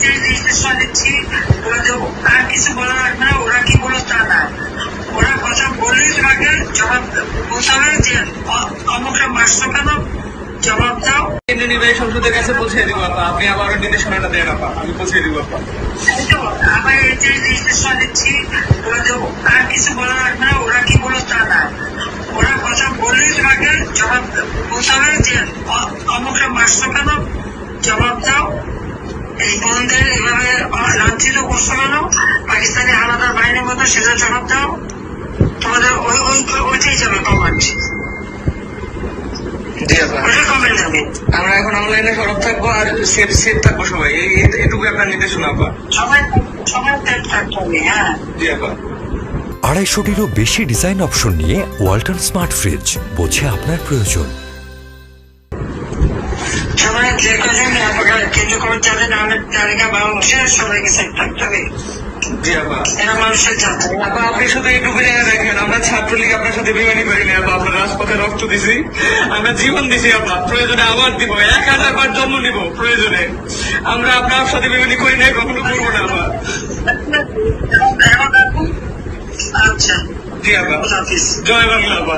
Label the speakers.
Speaker 1: যে নির্দেশনা দিচ্ছি আর কিছু বলা লাগবে না, ওরা কি বলো তা না, ওরা কথা বললেই তোমাকে জবাব বলতে হবে যে অমুকটা মাসটা কেন জবাব দাও।
Speaker 2: কেন্দ্রীয় নির্বাহী সংসদের কাছে পৌঁছে দিব আপা, আপনি আবার নির্দেশনাটা দেন আপা, আমি পৌঁছে দিব আপা।
Speaker 1: আবার এই যে নির্দেশনা দিচ্ছি আর কিছু বলা লাগবে না, ওরা কি বলো তা না, ওরা কথা বললেই তোমাকে জবাব বলতে হবে যে অমুকটা মাসটা কেন জবাব দাও। এই বোনদের এভাবে লাঞ্ছিত করছো কেন, পাকিস্তানি আলাদা বাহিনীর মতো সেটা জবাব দাও। তোমাদের ওইটাই যাবে কমান্ড,
Speaker 2: জি আপা,
Speaker 1: ওইটা কমেন্ট যাবে।
Speaker 2: আমরা এখন অনলাইনে সরব থাকবো আর সেফ থাকবো সবাই, এটুকু আপনার নির্দেশনা আপা।
Speaker 1: সবাই থাকতে হবে। হ্যাঁ
Speaker 2: জি আপা।
Speaker 3: 250টিরও বেশি ডিজাইন অপশন নিয়ে ওয়ালটন স্মার্ট ফ্রিজ, বোঝে আপনার প্রয়োজন।
Speaker 1: সবাই যে কজন কেন্দ্রীয় কর্মচারী নামের তালিকা বাংলাদেশের সবাইকে সেট থাকতে হবে।
Speaker 2: জি আপা।
Speaker 1: এরা মানুষের জাতি।
Speaker 2: আপা আপনি শুধু এইটুকু জায়গা দেখেন, আমরা ছাত্রলীগ আপনার সাথে বেমানি করিনি আপা, আমরা রাজপথে রক্ত দিছি, আমরা জীবন দিছি আপা, প্রয়োজনে আবার দিব, 1000 বার জন্ম নিব প্রয়োজনে, আমরা আপনার সাথে বেমানি করি নাই, কখনো করবো না আপা।
Speaker 1: আচ্ছা
Speaker 2: জি আপা,
Speaker 1: হাফিজ।
Speaker 2: জয় বাংলা আপা।